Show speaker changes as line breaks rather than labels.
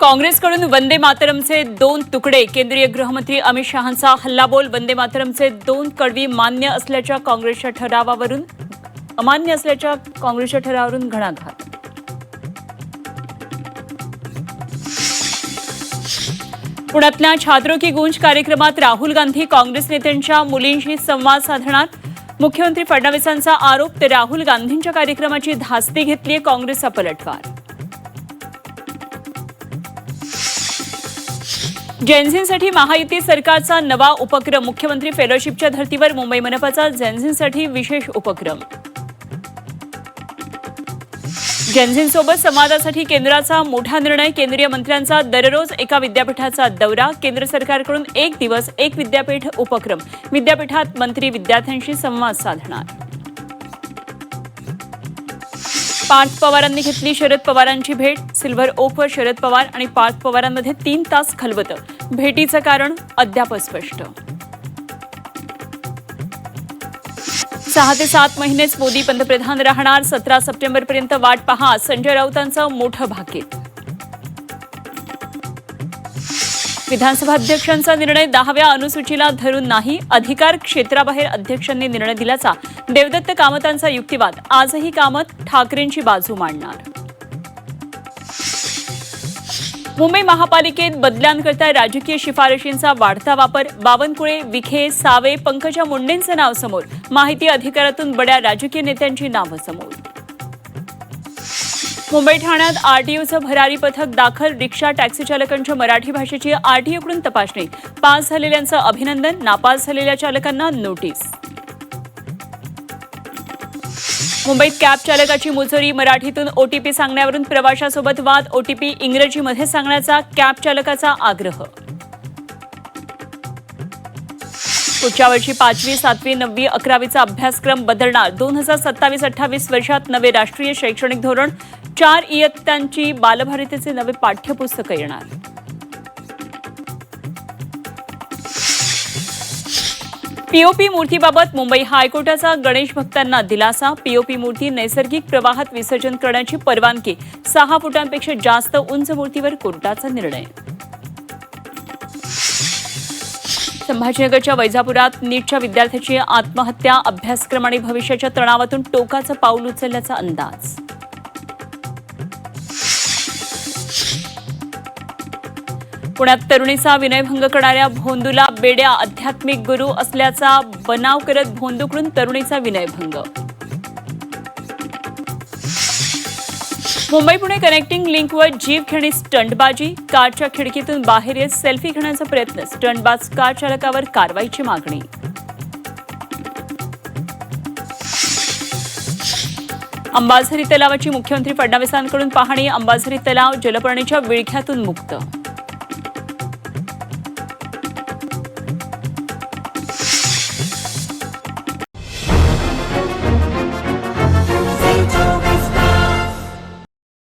काँग्रेसकडून वंदे मातरमचे 2 तुकडे. केंद्रीय गृहमंत्री अमित शहांचा हल्लाबोल. वंदे मातरमचे 2 कडवी मान्य असल्याच्या काँग्रेसच्या ठरावावरून अमान्य असल्याच्या काँग्रेसच्या ठरावावरून घणाघात. पुण्यातल्या छात्रों की गूंज कार्यक्रमात राहुल गांधी काँग्रेस नेत्यांच्या मुलींशी संवाद साधणार. मुख्यमंत्री फडणवीसांचा आरोप. तर राहुल गांधींच्या कार्यक्रमाची धास्ती घेतलीय काँग्रेसचा पलटवार. जेनझींसाठी महायुती सरकारचा नवा उपक्रम. मुख्यमंत्री फेलोशिपच्या धर्तीवर मुंबई मनपाचा जेनझींसाठी विशेष उपक्रम. जेनझींसोबत संवादासाठी केंद्राचा मोठा निर्णय. केंद्रीय मंत्र्यांचा दररोज एका विद्यापीठाचा दौरा. केंद्र सरकारकडून 1 दिवस 1 विद्यापीठ उपक्रम. विद्यापीठात मंत्री विद्यार्थ्यांशी संवाद साधणार. पार्थ पवारांनी घेतली शरद पवारांची भेट. सिल्व्हर ओकवर शरद पवार आणि पार्थ पवारांमध्ये 3 तास खलबतं. भेटीचं कारण अद्याप स्पष्ट. 6 ते 7 महिनेच मोदी पंतप्रधान राहणार. 17 सप्टेंबरपर्यंत वाट पहा. संजय राऊतांचं मोठं भाकीत. विधानसभा अध्यक्षांचा निर्णय 10व्या अनुसूचीला धरून नाही. अधिकार क्षेत्राबाहेर अध्यक्षांनी निर्णय दिल्याचा देवदत्त कामतांचा युक्तिवाद. आजही कामत ठाकरेंची बाजू मांडणार. मुंबई महापालिकेत बदल्यांकरता राजकीय शिफारशींचा वाढता वापर. बावनकुळे, विखे, सावे, पंकजा मुंडेंचं नाव समोर. माहिती अधिकारातून बड्या राजकीय नेत्यांची नावं समोर. मुंबई ठाण्यात आरटीओचं भरारी पथक दाखल. रिक्षा टॅक्सी चालकांच्या मराठी भाषेची आरटीओकडून तपासणी. पास झालेल्यांचं अभिनंदन. नापास झालेल्या चालकांना नोटीस. मुंबईत कॅब चालकाची मुजोरी. मराठीतून ओटीपी सांगण्यावरून प्रवाशासोबत वाद. ओटीपी इंग्रजीमध्ये सांगण्याचा कॅब चालकाचा आग्रह. पुढच्या वर्षी 5वी, 7वी, 9वी, 11वीचा अभ्यासक्रम बदलणार. 2027-28 वर्षात नवे राष्ट्रीय शैक्षणिक धोरण. 4 इयत्तांची बालभारतीचे नवे पाठ्यपुस्तकं येणार. पीओपी मूर्तीबाबत मुंबई हायकोर्टाचा गणेश भक्तांना दिलासा. पीओपी मूर्ती नैसर्गिक प्रवाहात विसर्जन करण्याची परवानगी. 6 फुटांपेक्षा जास्त उंच मूर्तीवर कोर्टाचा निर्णय. संभाजीनगरच्या वैजापुरात नीटच्या विद्यार्थ्याची आत्महत्या. अभ्यासक्रम आणि भविष्याच्या तणावातून टोकाचं पाऊल उचलल्याचा अंदाज. पुण्यात तरुणीचा विनयभंग करणाऱ्या भोंदूला बेड्या. आध्यात्मिक गुरु असल्याचा बनाव करत भोंदूकडून तरुणीचा विनयभंग. मुंबई पुणे कनेक्टिंग लिंकवर जीवघेणी स्टंटबाजी. कारच्या खिडकीतून बाहेर येत सेल्फी घेण्याचा प्रयत्न. स्टंटबाज कार चालकावर कारवाईची मागणी. अंबाझरी तलावाची मुख्यमंत्री फडणवीसांकडून पाहणी. अंबाझरी तलाव जलपर्णीच्या विळख्यातून मुक्त.